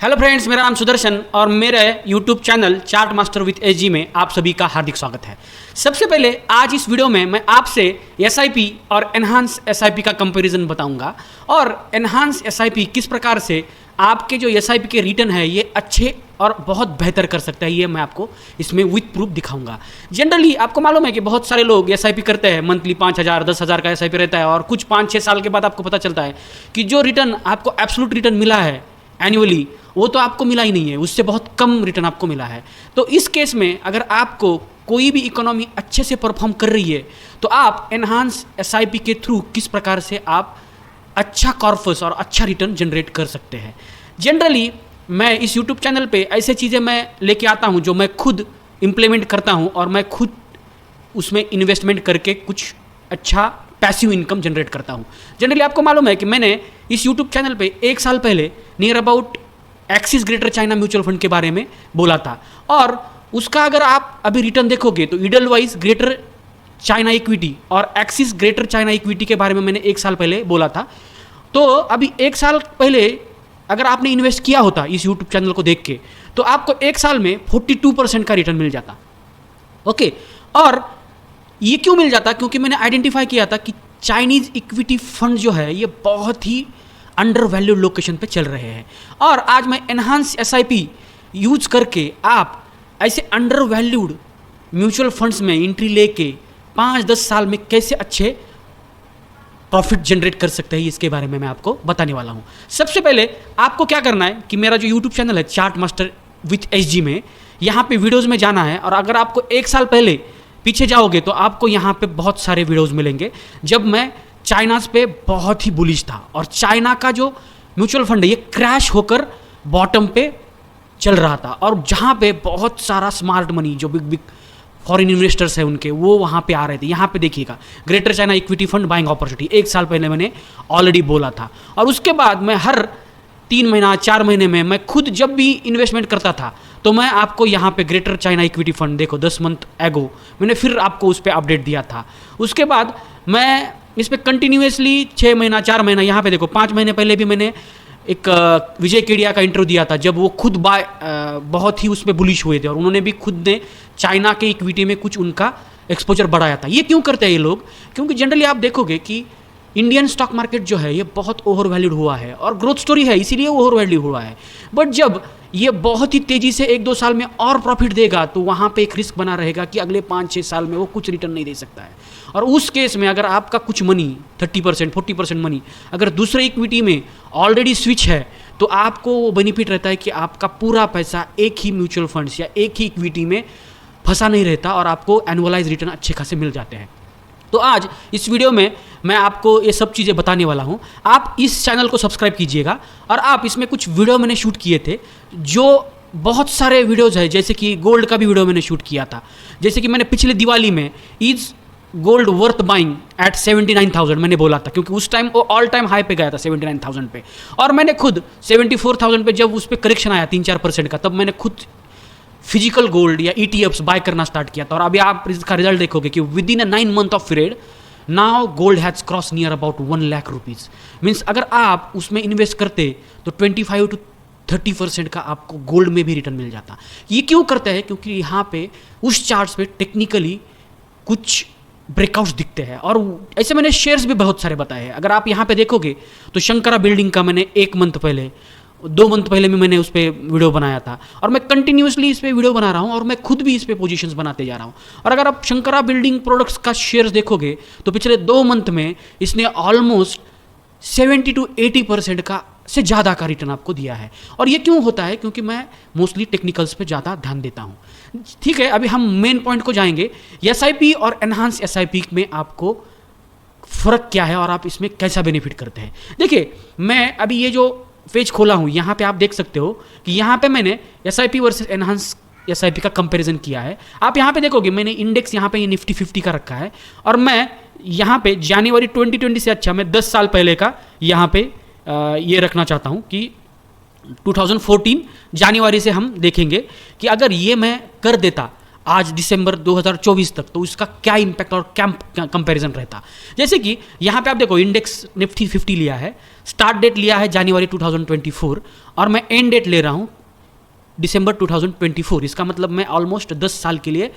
Hello friends, मेरा नाम सुदर्शन और मेरे YouTube channel chart master with SG में आप सभी का हार्दिक स्वागत है। सबसे पहले आज इस वीडियो में मैं आपसे एसआईपी और एनहांस एसआईपी का कंपैरिजन बताऊंगा और एनहांस एसआईपी किस प्रकार से आपके जो एसआईपी के रिटर्न है ये अच्छे और बहुत बेहतर कर सकता है, ये मैं आपको इसमें विथ प्रूफ दिखाऊंगा। जनरली आपको मालूम है कि बहुत सारे लोग एसआईपी करते हैं, मंथली 5,000 10,000 का एसआईपी रहता है और कुछ 5-6 साल के बाद आपको पता चलता है कि जो रिटर्न आपको एब्सोल्यूट रिटर्न मिला है एनुअली वो तो आपको मिला ही नहीं है, उससे बहुत कम रिटर्न आपको मिला है। तो इस केस में अगर आपको कोई भी इकोनॉमी अच्छे से परफॉर्म कर रही है तो आप एनहांस एसआईपी के थ्रू किस प्रकार से आप अच्छा कॉर्पस और अच्छा रिटर्न जनरेट कर सकते हैं। जनरली मैं इस यूट्यूब चैनल पे ऐसे चीज़ें मैं लेके आता हूँ जो मैं खुद इम्प्लीमेंट करता हूँ और मैं खुद उसमें इन्वेस्टमेंट करके कुछ अच्छा पैसिव इनकम जनरेट करता हूँ। जनरली आपको मालूम है कि मैंने इस यूट्यूब चैनल पे 1 साल पहले near about axis greater China mutual fund के बारे में बोला था और उसका अगर आप अभी रिटर्न देखोगे तो ईडल वाइज ग्रेटर चाइना इक्विटी और एक्सिस ग्रेटर चाइना इक्विटी के बारे में मैंने 1 साल पहले बोला था। तो अभी 1 साल पहले अगर आपने इन्वेस्ट किया होता इस यूट्यूब चैनल को देख के तो आपको 1 साल में 42% का रिटर्न मिल जाता। ओके, और ये क्यों मिल जाता? क्योंकि मैंने आइडेंटिफाई किया था कि चाइनीज इक्विटी फंड जो है ये बहुत ही अंडर वैल्यूड लोकेशन पे चल रहे हैं और आज मैं एनहांस एसआईपी यूज करके आप ऐसे अंडर वैल्यूड म्यूचुअल फंड्स में एंट्री लेके 5-10 साल में कैसे अच्छे प्रॉफिट जनरेट कर सकते हैं इसके बारे में मैं आपको बताने वाला हूं। सबसे पहले आपको क्या करना है कि मेरा जो यूट्यूब चैनल है चार्ट मास्टर विथ एसजी में, यहाँ पे वीडियोज़ में जाना है और अगर आपको 1 साल पहले पीछे जाओगे तो आपको यहाँ पे बहुत सारे वीडियोज़ मिलेंगे जब मैं चाइनाज पे बहुत ही बुलिश था और चाइना का जो म्यूचुअल फंड है ये क्रैश होकर बॉटम पे चल रहा था और जहाँ पे बहुत सारा स्मार्ट मनी जो बिग बिग फॉरेन इन्वेस्टर्स है उनके वो वहाँ पे आ रहे थे। यहाँ पे देखिएगा greater China equity fund buying opportunity 1 साल पहले मैंने ऑलरेडी बोला था और उसके बाद मैं हर 3 महीना 4 महीने में मैं खुद जब भी इन्वेस्टमेंट करता था तो मैं आपको यहाँ पे ग्रेटर चाइना इक्विटी फंड देखो 10 मंथ एगो मैंने फिर आपको उस पर अपडेट दिया था। उसके बाद मैं इस पर कंटिन्यूसली 6 महीना 4 महीना यहाँ पे देखो 5 महीने पहले भी मैंने एक विजय केडिया का इंटरव्यू दिया था जब वो खुद बहुत ही उस पर बुलिश हुए थे और उन्होंने भी खुद ने चाइना के इक्विटी में कुछ उनका एक्सपोजर बढ़ाया था। ये क्यों करते हैं ये लोग? क्योंकि जनरली आप देखोगे कि इंडियन स्टॉक मार्केट जो है ये बहुत ओवर वैल्यूड हुआ है और ग्रोथ स्टोरी है इसीलिए ओवर वैल्यू हुआ है, बट जब ये बहुत ही तेज़ी से 1-2 साल में और प्रॉफिट देगा तो वहाँ पे एक रिस्क बना रहेगा कि अगले 5-6 साल में वो कुछ रिटर्न नहीं दे सकता है और उस केस में अगर आपका कुछ मनी 30% 40% मनी अगर दूसरे इक्विटी में ऑलरेडी स्विच है तो आपको वो बेनिफिट रहता है कि आपका पूरा पैसा एक ही म्यूचुअल फंड्स या एक ही इक्विटी में फंसा नहीं रहता और आपको एनुअलाइज रिटर्न अच्छे खासे मिल जाते हैं। तो आज इस वीडियो में मैं आपको ये सब चीज़ें बताने वाला हूँ। आप इस चैनल को सब्सक्राइब कीजिएगा और आप इसमें कुछ वीडियो मैंने शूट किए थे जो बहुत सारे वीडियोज़ है, जैसे कि गोल्ड का भी वीडियो मैंने शूट किया था। जैसे कि मैंने पिछले दिवाली में is gold worth buying eight 79,000 मैंने बोला था क्योंकि उस टाइम वो ऑल टाइम हाई पे गया था 79,000 पे और मैंने खुद 74,000 पे जब उस पर करेक्शन आया 3-4% का तब मैंने खुद फिजिकल गोल्ड या ETFs बाय करना स्टार्ट किया था और अभी आप इसका रिजल्ट देखोगे कि with in 9 month of period now gold has cross near about 1 lakh rupees. Means अगर आप उसमें इन्वेस्ट करते तो 25-30% का आपको गोल्ड में भी रिटर्न मिल जाता। ये क्यों करते हैं? क्योंकि यहाँ पे उस चार्ट्स पे टेक्निकली कुछ ब्रेकआउट्स दिखते हैं और ऐसे मैंने शेयर्स भी बहुत सारे बताए हैं। अगर आप यहाँ पे देखोगे तो शंकरा बिल्डिंग का मैंने 1 मंथ पहले 2 मंथ पहले भी मैंने उस पर वीडियो बनाया था और मैं कंटिन्यूसली इस पर वीडियो बना रहा हूँ और मैं खुद भी इस पर पोजीशंस बनाते जा रहा हूँ। और अगर आप शंकरा बिल्डिंग प्रोडक्ट्स का शेयर्स देखोगे तो पिछले 2 मंथ में इसने ऑलमोस्ट 70-80% का से ज़्यादा का रिटर्न आपको दिया है। और ये क्यों होता है? क्योंकि मैं मोस्टली टेक्निकल्स पे ज़्यादा ध्यान देता हूँ। ठीक है, अभी हम मेन पॉइंट को जाएंगे। एसआईपी और एनहांस एसआईपी में आपको फ़र्क क्या है और आप इसमें कैसा बेनिफिट करते हैं। देखिए, मैं अभी ये जो पेज खोला हूँ यहाँ पे आप देख सकते हो कि यहाँ पे मैंने एसआईपी वर्सेस एनहांस एसआईपी का कंपैरिजन किया है। आप यहाँ पे देखोगे मैंने इंडेक्स यहाँ पे ये निफ्टी 50 का रखा है और मैं यहाँ पे जनवरी 2020 से अच्छा मैं 10 साल पहले का यहाँ पे ये रखना चाहता हूँ कि 2014 जनवरी से हम देखेंगे कि अगर ये मैं कर देता आज दिसंबर 2024 तक, तो इसका क्या इम्पैक्ट और क्या कंपैरिजन रहता। जैसे कि यहाँ पे आप देखो इंडेक्स निफ्टी 50 लिया है, स्टार्ट डेट लिया है जनवरी 2024 और मैं एंड डेट ले रहा हूँ दिसंबर 2024। इसका मतलब मैं ऑलमोस्ट 10 साल के लिए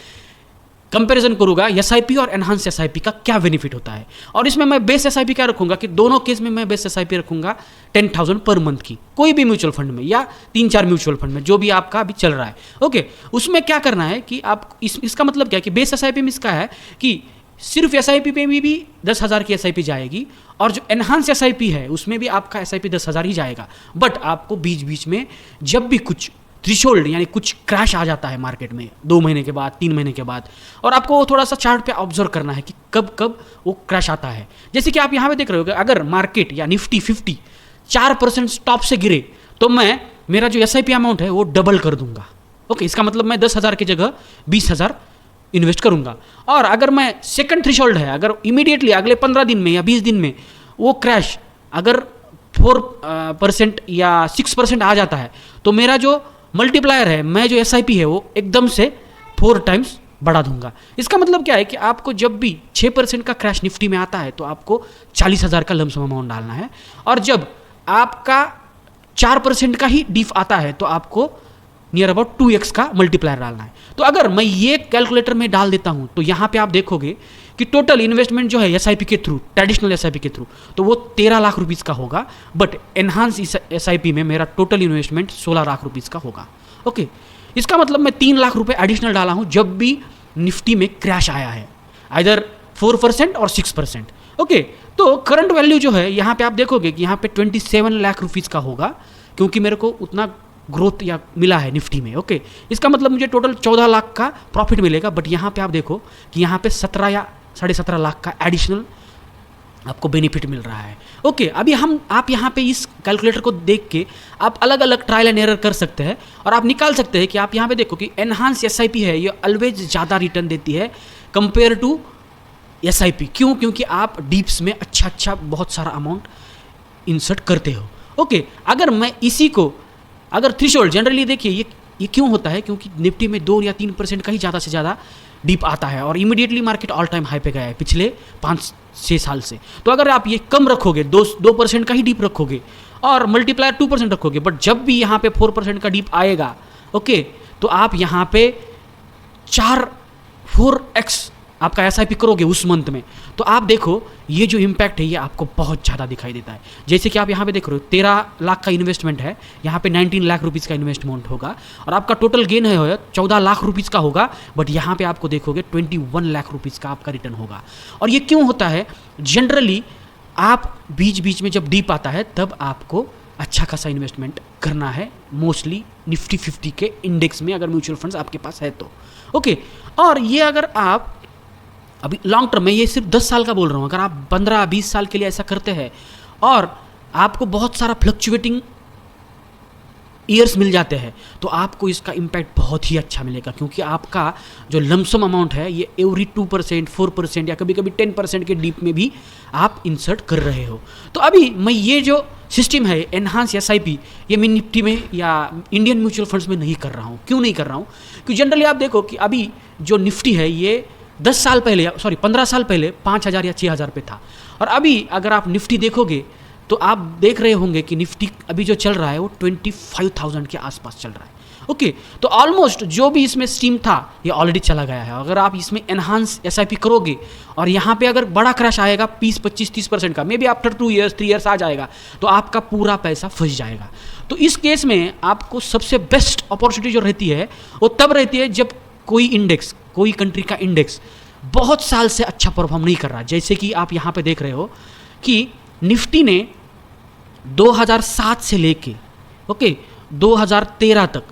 कंपैरिजन करूंगा एसआईपी और एनहांस एसआईपी का क्या बेनिफिट होता है। और इसमें मैं बेस एसआईपी क्या रखूंगा कि दोनों केस में मैं बेस एसआईपी रखूंगा 10,000 पर मंथ की, कोई भी म्यूचुअल फंड में या 3-4 म्यूचुअल फंड में जो भी आपका अभी चल रहा है। ओके, उसमें क्या करना है कि आप इसका मतलब क्या है कि बेस एसआईपी में इसका है कि सिर्फ एसआईपी पे भी 10,000 की एसआईपी जाएगी और जो एनहांस एसआईपी है उसमें भी आपका एसआईपी 10,000 ही जाएगा। बट आपको बीच बीच में जब भी कुछ थ्रेशोल्ड यानी कुछ क्रैश आ जाता है मार्केट में 2 महीने के बाद, 3 महीने के बाद, और आपको थोड़ा सा चार्ट पे ऑब्जर्व करना है कि कब कब वो क्रैश आता है। जैसे कि आप यहाँ पे देख रहे हो, अगर मार्केट या निफ्टी 50 4% स्टॉप से गिरे तो मैं मेरा जो एसआईपी अमाउंट है वो डबल कर दूंगा। ओके, इसका मतलब मैं 10,000 की जगह 20,000 इन्वेस्ट करूंगा। और अगर मैं सेकंड थ्रेशोल्ड है, अगर इमीडिएटली अगले 15 दिन में या 20 दिन में वो क्रैश अगर 4% या 6% आ जाता है तो मेरा जो मल्टीप्लायर है, मैं जो एसआईपी है वो एकदम से 4 टाइम्स बढ़ा दूंगा। इसका मतलब क्या है कि आपको जब भी 6% का क्रैश निफ्टी में आता है तो आपको 40,000 का लमसम अमाउंट डालना है, और जब आपका 4% का ही डिफ आता है तो आपको नियर अबाउट 2x का मल्टीप्लायर डालना है। तो अगर मैं ये कैलकुलेटर में डाल देता हूं तो यहां पे आप देखोगे कि टोटल इन्वेस्टमेंट जो है एसआईपी के थ्रू, ट्रेडिशनल एसआईपी के थ्रू, तो वो 13 लाख रुपीज़ का होगा। बट एनहांस एसआईपी में मेरा टोटल इन्वेस्टमेंट 16 लाख रुपीज़ का होगा। ओके, इसका मतलब मैं 3 लाख रुपए एडिशनल डाला हूं जब भी निफ्टी में क्रैश आया है, आइदर 4% और 6%। ओके, तो करंट वैल्यू जो है यहाँ पे आप देखोगे कि यहाँ पे 27 लाख रुपीज़ का होगा, क्योंकि मेरे को उतना ग्रोथ या मिला है निफ्टी में। ओके, इसका मतलब मुझे टोटल 14 लाख का प्रॉफिट मिलेगा। बट यहाँ पे आप देखो कि यहाँ पे 17 या 17.5 लाख का एडिशनल आपको बेनिफिट मिल रहा है। ओके, अभी आप यहाँ पे इस कैलकुलेटर को देख के आप अलग अलग ट्रायल एंड एरर कर सकते हैं और आप निकाल सकते हैं कि आप यहाँ पे देखो कि एनहांस एसआईपी है ये ऑलवेज ज़्यादा रिटर्न देती है कंपेयर टू एसआईपी। क्यों? क्योंकि आप डीप्स में अच्छा बहुत सारा अमाउंट इंसर्ट करते हो। ओके, अगर मैं इसी को अगर थ्रेशोल्ड जनरली देखिए ये क्यों होता है, क्योंकि निफ्टी में 2 या 3% का ही ज़्यादा से ज़्यादा डीप आता है और immediately market all time high पे गया है पिछले 5-6 साल से। तो अगर आप ये कम रखोगे, 2% का ही डीप रखोगे और मल्टीप्लायर 2% रखोगे, बट जब भी यहाँ पे 4% का डीप आएगा, ओके, तो आप यहाँ पे 4x आपका एसआईपी करोगे उस मंथ में, तो आप देखो ये जो इम्पैक्ट है ये आपको बहुत ज़्यादा दिखाई देता है। जैसे कि आप यहाँ पे देख रहे हो 13 लाख का इन्वेस्टमेंट है, यहाँ पे 19 लाख रुपीज़ का इन्वेस्टमेंट होगा और आपका टोटल गेन है 14 लाख रुपीज़ का होगा। बट यहाँ पे आपको देखोगे 21 लाख रुपीज़ का आपका रिटर्न होगा। और ये क्यों होता है? जनरली आप बीच बीच में जब डीप आता है तब आपको अच्छा खासा इन्वेस्टमेंट करना है, मोस्टली निफ्टी 50 के इंडेक्स में, अगर म्यूचुअल फंड्स आपके पास है तो। ओके, और ये अगर आप अभी लॉन्ग टर्म में, ये सिर्फ 10 साल का बोल रहा हूँ, अगर आप 15-20 साल के लिए ऐसा करते हैं और आपको बहुत सारा फ्लक्चुएटिंग ईयर्स मिल जाते हैं तो आपको इसका इम्पैक्ट बहुत ही अच्छा मिलेगा, क्योंकि आपका जो लमसम अमाउंट है ये एवरी 2%, 4% या कभी कभी 10% के डीप में भी आप इंसर्ट कर रहे हो। तो अभी मैं ये जो सिस्टम है एनहांस एसआईपी, ये मैं निफ्टी में या इंडियन म्यूचुअल फंड्स में नहीं कर रहा हूँ। क्यों नहीं कर रहा हूँ? क्योंकि जनरली आप देखो कि अभी जो निफ्टी है ये 15 साल पहले 5,000 या 6,000 पे था, और अभी अगर आप निफ्टी देखोगे तो आप देख रहे होंगे कि निफ्टी अभी जो चल रहा है वो 25,000 के आसपास चल रहा है। ओके, तो ऑलमोस्ट जो भी इसमें स्टीम था ये ऑलरेडी चला गया है। अगर आप इसमें एनहांस एसआईपी करोगे और यहाँ पे अगर बड़ा क्रैश आएगा 20, 25, 30% का, maybe after 2 years 3 years आ जाएगा, तो आपका पूरा पैसा फंस जाएगा। तो इस केस में आपको सबसे बेस्ट अपॉर्चुनिटी जो रहती है वो तब रहती है जब कोई इंडेक्स, कोई कंट्री का इंडेक्स बहुत साल से अच्छा परफॉर्म नहीं कर रहा। जैसे कि आप यहाँ पे देख रहे हो कि निफ्टी ने 2007 से लेके 2013 तक,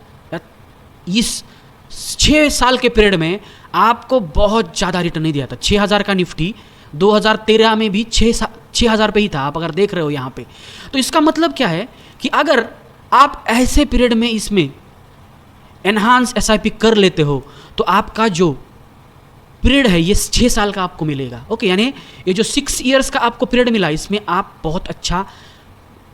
इस 6 साल के पीरियड में आपको बहुत ज़्यादा रिटर्न नहीं दिया था। 6,000 का निफ्टी 2013 में भी 6,000 पे ही था, आप अगर देख रहे हो यहाँ पे। तो इसका मतलब क्या है कि अगर आप ऐसे पीरियड में इसमें एनहांस एसआईपी कर लेते हो तो आपका जो पीरियड है ये 6 साल का आपको मिलेगा। ओके, यानी ये जो 6 ईयर्स का आपको पीरियड मिला इसमें आप बहुत अच्छा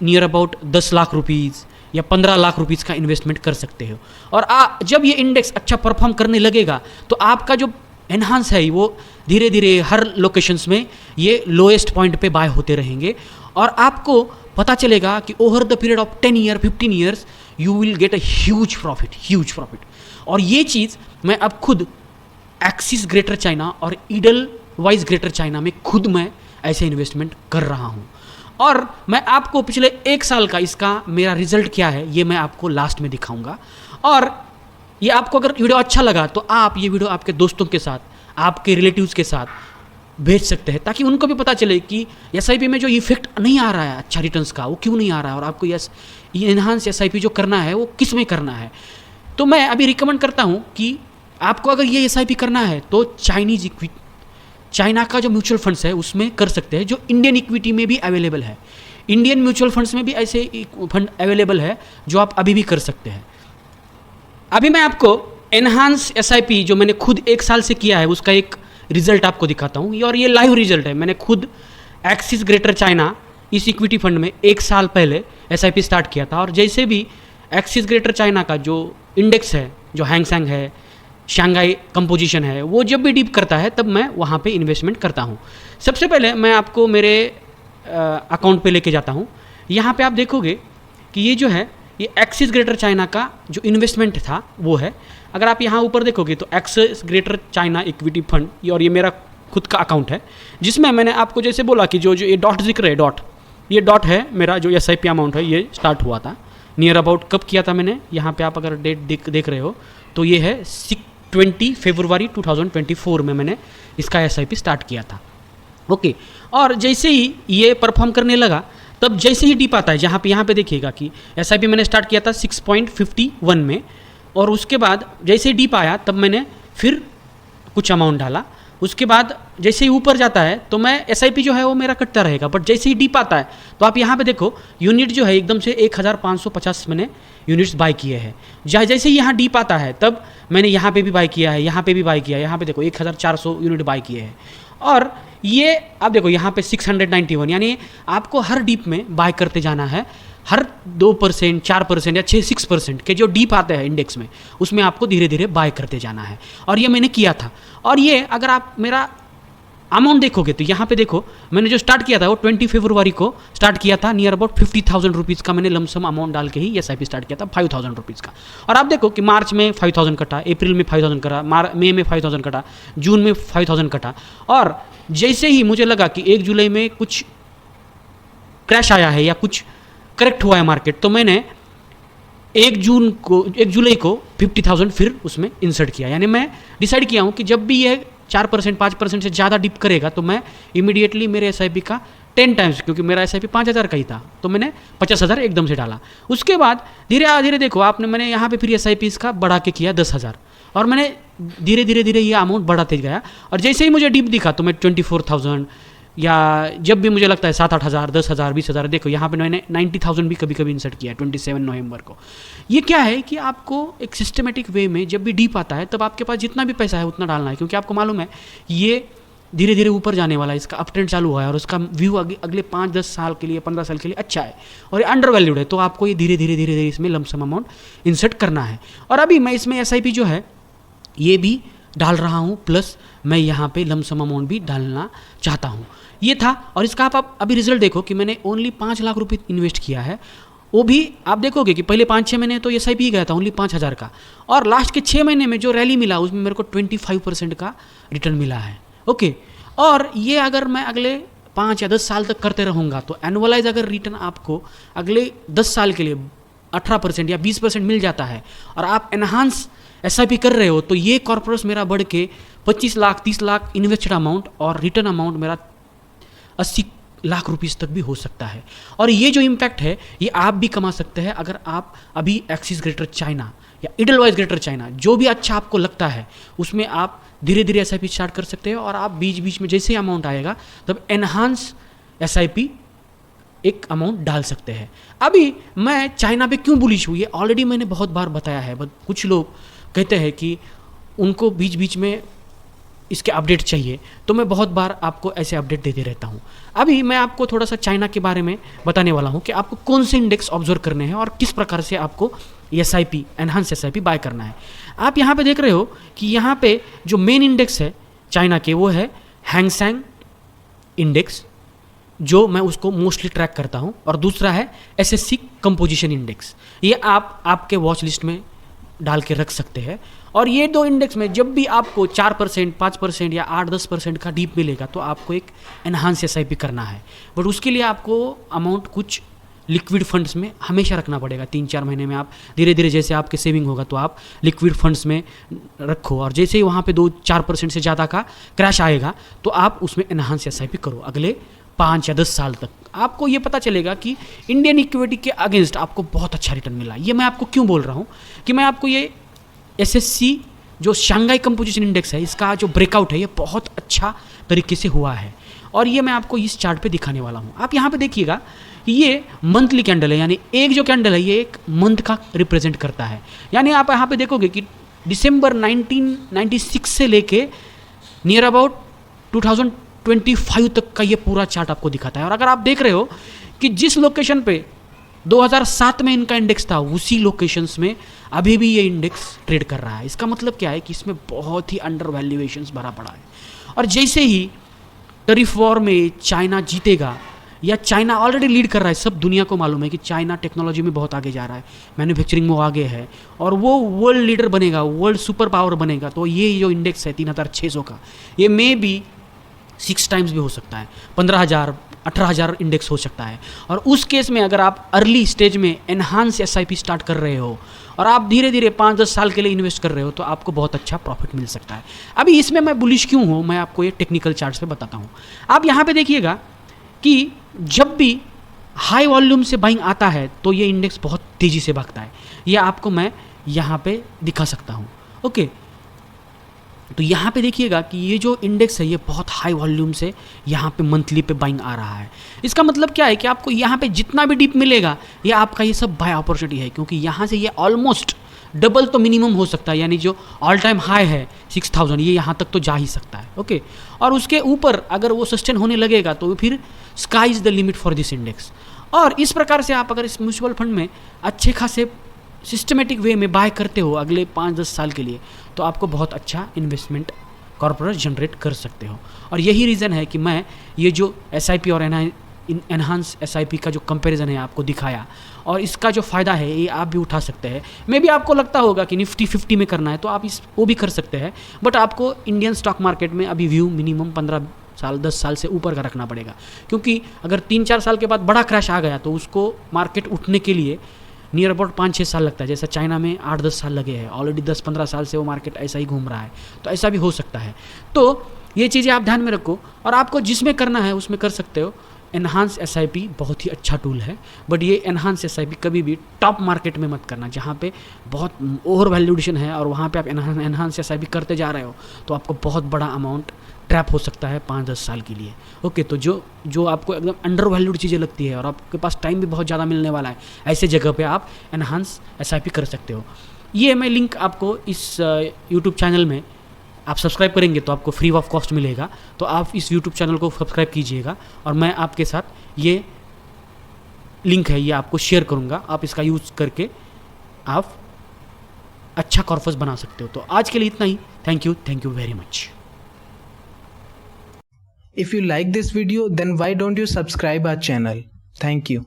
नियर अबाउट 10 लाख रुपीज़ या 15 लाख रुपीज़ का इन्वेस्टमेंट कर सकते हो। और जब ये इंडेक्स अच्छा परफॉर्म करने लगेगा तो आपका जो एनहांस है वो धीरे धीरे हर लोकेशंस में ये लोएस्ट पॉइंट पे बाय होते रहेंगे और आपको पता चलेगा कि over the period of 10 year 15 years you will get a huge profit. और ये चीज़ मैं अब खुद एक्सिस ग्रेटर चाइना और ईडल वाइज ग्रेटर चाइना में खुद मैं ऐसे इन्वेस्टमेंट कर रहा हूँ। और मैं आपको पिछले 1 साल का इसका मेरा रिजल्ट क्या है ये मैं आपको लास्ट में दिखाऊंगा। और ये आपको अगर वीडियो अच्छा लगा तो आप ये वीडियो आपके दोस्तों के साथ, आपके रिलेटिव्स के साथ भेज सकते हैं ताकि उनको भी पता चले कि एसआईपी में जो इफेक्ट नहीं आ रहा है अच्छा रिटर्न्स का, वो क्यों नहीं आ रहा है और आपको एनहांस एसआईपी जो करना है वो किस में करना है। तो मैं अभी रिकमेंड करता हूँ कि आपको अगर ये एसआईपी करना है तो चाइना का जो म्यूचुअल फंड्स है उसमें कर सकते हैं, जो इंडियन इक्विटी में भी अवेलेबल है। इंडियन म्यूचुअल फंड्स में भी ऐसे फंड अवेलेबल है जो आप अभी भी कर सकते हैं। अभी मैं आपको एनहांस एसआईपी जो मैंने खुद 1 साल से किया है उसका एक रिजल्ट आपको दिखाता हूँ और ये लाइव रिजल्ट है। मैंने खुद एक्सिस ग्रेटर चाइना इस इक्विटी फंड में 1 साल पहले एसआईपी स्टार्ट किया था और जैसे भी एक्सिस ग्रेटर चाइना का जो इंडेक्स है, जो हैंगसेंग है, शंघाई कंपोजिशन है, वो जब भी डिप करता है तब मैं वहाँ पे इन्वेस्टमेंट करता हूँ। सबसे पहले मैं आपको मेरे अकाउंट पे लेके जाता हूँ। यहाँ पे आप देखोगे कि ये जो है ये एक्सिस ग्रेटर चाइना का जो इन्वेस्टमेंट था वो है। अगर आप यहाँ ऊपर देखोगे तो axis greater China equity fund और ये मेरा खुद का अकाउंट है जिसमें मैंने आपको जैसे बोला कि जो ये डॉट जिक्र है, ये डॉट है मेरा जो एसआईपी अमाउंट है, ये स्टार्ट हुआ था नियर अबाउट कब किया था मैंने, यहाँ पे आप अगर डेट देख रहे हो तो ये है 20 फरवरी 2024 में मैंने इसका एसआईपी स्टार्ट किया था। ओके, और जैसे ही ये परफॉर्म करने लगा तब जैसे ही डिप आता है, यहाँ पे देखिएगा कि एसआईपी मैंने स्टार्ट किया था 6.51 में और उसके बाद जैसे ही डिप आया तब मैंने फिर कुछ अमाउंट डाला। उसके बाद जैसे ही ऊपर जाता है तो मैं एसआईपी जो है वो मेरा कटता रहेगा, बट जैसे ही डिप आता है तो आप यहाँ पे देखो यूनिट जो है एकदम से 1550 मैंने यूनिट्स बाय किए हैं। जैसे ही यहाँ डिप आता है तब मैंने यहाँ पे भी बाय किया है, यहाँ पे भी बाय किया है, यहाँ पे देखो 1400 यूनिट बाय किए हैं। और ये आप देखो यहाँ पे 691, यानी आपको हर डीप में बाय करते जाना है। हर 2%, 4% या 6% के जो डीप आते हैं इंडेक्स में उसमें आपको धीरे धीरे बाय करते जाना है। और ये मैंने किया था। और ये अगर आप मेरा अमाउंट देखोगे तो यहाँ पे देखो मैंने जो स्टार्ट किया था वो 20 फरवरी को स्टार्ट किया था। नियर अबाउट 50,000 रुपीज़ का मैंने लमसम अमाउंट डाल के ही एसआईपी स्टार्ट किया था, 5,000 रुपीज़ का। और आप देखो कि मार्च में 5,000 कटा, अप्रैल में 5,000 कटा, मई में 5,000 कटा, जून में 5,000 कटा। और जैसे ही मुझे लगा कि 1 जुलाई में कुछ क्रैश आया है या कुछ करेक्ट हुआ है मार्केट, तो मैंने 1 जुलाई को 50,000 फिर उसमें इंसर्ट किया। यानी मैं डिसाइड किया हूँ कि जब भी ये 4%, 5% से ज़्यादा डिप करेगा तो मैं इमीडिएटली मेरे एसआईपी का 10 टाइम्स, क्योंकि मेरा एसआईपी 5,000 का ही था, तो मैंने 50,000 एकदम से डाला। उसके बाद धीरे धीरे देखो मैंने यहाँ पे फिर एसआईपी इसका बढ़ा के किया 10,000 और मैंने धीरे धीरे ये अमाउंट बढ़ाते गया। और जैसे ही मुझे डिप दिखा तो मैं 24,000 या जब भी मुझे लगता है 7-8 हज़ार, 10,000, 20,000, देखो यहाँ पे मैंने 90,000 भी कभी कभी इंसर्ट किया है 27 नवंबर को। ये क्या है कि आपको एक सिस्टमेटिक वे में जब भी डीप आता है तब आपके पास जितना भी पैसा है उतना डालना है, क्योंकि आपको मालूम है ये धीरे धीरे ऊपर जाने वाला है, इसका अप ट्रेंड चालू हुआ है और उसका व्यू अगले 5-10 साल के लिए, 15 साल के लिए अच्छा है और ये अंडर वैल्यूड है। तो आपको ये धीरे धीरे इसमें लमसम अमाउंट इंसर्ट करना है। और अभी मैं इसमें एसआईपी जो है ये भी डाल रहा हूँ, प्लस मैं यहाँ पे लमसम अमाउंट भी डालना चाहता हूँ। ये था। और इसका आप अभी रिजल्ट देखो कि मैंने ओनली 5 लाख रुपये इन्वेस्ट किया है। वो भी आप देखोगे कि पहले 5-6 महीने तो एसआईपी ही गया था ओनली 5,000 का, और लास्ट के 6 महीने में जो रैली मिला उसमें मेरे को 25% का रिटर्न मिला है। ओके, और ये अगर मैं अगले 5 या 10 साल तक करते रहूँगा तो एनुअलाइज अगर रिटर्न आपको अगले 10 साल के लिए 18% या 20% मिल जाता है और आप एनहांस एसआईपी कर रहे हो, तो ये कॉर्पोरेट मेरा बढ़ के 25 लाख 30 लाख इन्वेस्टेड अमाउंट और रिटर्न अमाउंट मेरा 80 लाख रुपीस तक भी हो सकता है। और ये जो इम्पैक्ट है ये आप भी कमा सकते हैं अगर आप अभी एक्सिस ग्रेटर चाइना या इडलवाइज ग्रेटर चाइना जो भी अच्छा आपको लगता है उसमें आप धीरे धीरे एसआईपी स्टार्ट कर सकते हैं। और आप बीच बीच में जैसे अमाउंट आएगा तब एनहांस एसआईपी एक अमाउंट डाल सकते हैं। अभी मैं चाइना पे क्यों बुलिश हूँ ये ऑलरेडी मैंने बहुत बार बताया है, बट कुछ लोग कहते हैं कि उनको बीच बीच में इसके अपडेट चाहिए तो मैं बहुत बार आपको ऐसे अपडेट देते रहता हूँ। अभी मैं आपको थोड़ा सा चाइना के बारे में बताने वाला हूँ कि आपको कौन से इंडेक्स ऑब्जर्व करने हैं और किस प्रकार से आपको SIP एनहांस SIP बाय करना है। आप यहाँ पे देख रहे हो कि यहाँ पे जो मेन इंडेक्स है चाइना के वो है हैंग सेंग इंडेक्स, जो मैं उसको मोस्टली ट्रैक करता हूँ, और दूसरा है SSC कंपोजिशन इंडेक्स। ये आप आपके वॉच लिस्ट में डाल के रख सकते हैं। और ये दो इंडेक्स में जब भी आपको 4%, 5% या 8-10% का डीप मिलेगा तो आपको एक एनहांस SIP करना है। बट उसके लिए आपको अमाउंट कुछ लिक्विड फंड्स में हमेशा रखना पड़ेगा। 3-4 महीने में आप धीरे धीरे जैसे आपके सेविंग होगा तो आप लिक्विड फंड्स में रखो, और जैसे ही वहाँ पे 2-4% से ज़्यादा का क्रैश आएगा तो आप उसमें एनहांस SIP करो। अगले 5 या 10 साल तक आपको ये पता चलेगा कि इंडियन इक्विटी के अगेंस्ट आपको बहुत अच्छा रिटर्न मिला। ये मैं आपको क्यों बोल रहा हूँ कि मैं आपको ये SSC जो शंघाई कंपोजिशन इंडेक्स है इसका जो ब्रेकआउट है ये बहुत अच्छा तरीके से हुआ है, और ये मैं आपको इस चार्ट पे दिखाने वाला हूँ। आप यहाँ पे देखिएगा कि ये मंथली कैंडल है, यानी एक जो कैंडल है ये एक मंथ का रिप्रेजेंट करता है। यानी आप यहाँ पे देखोगे कि दिसंबर 1996 से लेके नियर अबाउट 2025 तक का ये पूरा चार्ट आपको दिखाता है। और अगर आप देख रहे हो कि जिस लोकेशन पे 2007 में इनका इंडेक्स था उसी लोकेशंस में अभी भी ये इंडेक्स ट्रेड कर रहा है। इसका मतलब क्या है कि इसमें बहुत ही अंडर वैल्यूएशंस भरा पड़ा है। और जैसे ही टैरिफ वॉर में चाइना जीतेगा, या चाइना ऑलरेडी लीड कर रहा है, सब दुनिया को मालूम है कि चाइना टेक्नोलॉजी में बहुत आगे जा रहा है, मैन्युफैक्चरिंग में वो आगे है, और वो वर्ल्ड लीडर बनेगा, वर्ल्ड सुपर पावर बनेगा, तो ये जो इंडेक्स है 3600 का, ये मे बी 6 टाइम्स भी हो सकता है, 15,000 18,000 इंडेक्स हो सकता है। और उस केस में अगर आप अर्ली स्टेज में एनहांस SIP स्टार्ट कर रहे हो और आप धीरे धीरे 5-10 साल के लिए इन्वेस्ट कर रहे हो तो आपको बहुत अच्छा प्रॉफिट मिल सकता है। अभी इसमें मैं बुलिश क्यों हूँ मैं आपको ये टेक्निकल चार्ट्स पे बताता हूँ। आप यहाँ पे देखिएगा कि जब भी हाई वॉल्यूम से बाइंग आता है तो ये इंडेक्स बहुत तेज़ी से भागता है। ये आपको मैं यहाँ पे दिखा सकता हूँ। ओके, तो यहाँ पे देखिएगा कि ये जो इंडेक्स है ये बहुत हाई वॉल्यूम से यहाँ पे मंथली पे बाइंग आ रहा है। इसका मतलब क्या है कि आपको यहाँ पे जितना भी डीप मिलेगा ये आपका ये सब बाय अपॉर्चुनिटी है, क्योंकि यहाँ से ये ऑलमोस्ट डबल तो मिनिमम हो सकता है, यानी जो ऑल टाइम हाई है 6000 ये यहाँ तक तो जा ही सकता है। ओके, और उसके ऊपर अगर वो सस्टेन होने लगेगा तो फिर sky is the limit for this index. और इस प्रकार से आप अगर इस म्यूचुअल फंड में अच्छे खासे सिस्टमेटिक वे में बाय करते हो अगले 5-10 साल के लिए तो आपको बहुत अच्छा इन्वेस्टमेंट कॉर्पोरेट जनरेट कर सकते हो। और यही रीज़न है कि मैं ये जो SIP और एनहांस SIP का जो कंपैरिजन है आपको दिखाया, और इसका जो फ़ायदा है ये आप भी उठा सकते हैं। मे भी आपको लगता होगा कि निफ्टी 50 में करना है तो आप वो भी कर सकते हैं, बट आपको इंडियन स्टॉक मार्केट में अभी व्यू मिनिमम 15 साल 10 साल से ऊपर का रखना पड़ेगा, क्योंकि अगर 3-4 साल के बाद बड़ा क्रैश आ गया तो उसको मार्केट उठने के लिए नियर अबाउट 5-6 साल लगता है। जैसा चाइना में 8-10 साल लगे हैं, ऑलरेडी 10-15 साल से वो मार्केट ऐसा ही घूम रहा है, तो ऐसा भी हो सकता है। तो ये चीज़ें आप ध्यान में रखो, और आपको जिसमें करना है उसमें कर सकते हो। एनहांस SIP बहुत ही अच्छा टूल है, बट ये एनहांस SIP कभी भी टॉप मार्केट में मत करना जहाँ पे बहुत ओवर वैल्यूएशन है, और वहाँ पे आप एनहांस SIP करते जा रहे हो तो आपको बहुत बड़ा अमाउंट ट्रैप हो सकता है 5-10 साल के लिए। ओके, तो जो आपको एकदम अंडर वैल्यूड चीज़ें लगती है और आपके पास टाइम भी बहुत ज़्यादा मिलने वाला है, ऐसे जगह पे आप एनहांस SIP कर सकते हो। ये मैं लिंक आपको इस यूट्यूब चैनल में आप सब्सक्राइब करेंगे तो आपको फ्री ऑफ कॉस्ट मिलेगा, तो आप इस यूट्यूब चैनल को सब्सक्राइब कीजिएगा, और मैं आपके साथ ये लिंक है ये आपको शेयर करूँगा। आप इसका यूज़ करके आप अच्छा कॉर्पस बना सकते हो। तो आज के लिए इतना ही। Thank you very much. If you like this video, then why don't you subscribe our channel? Thank you.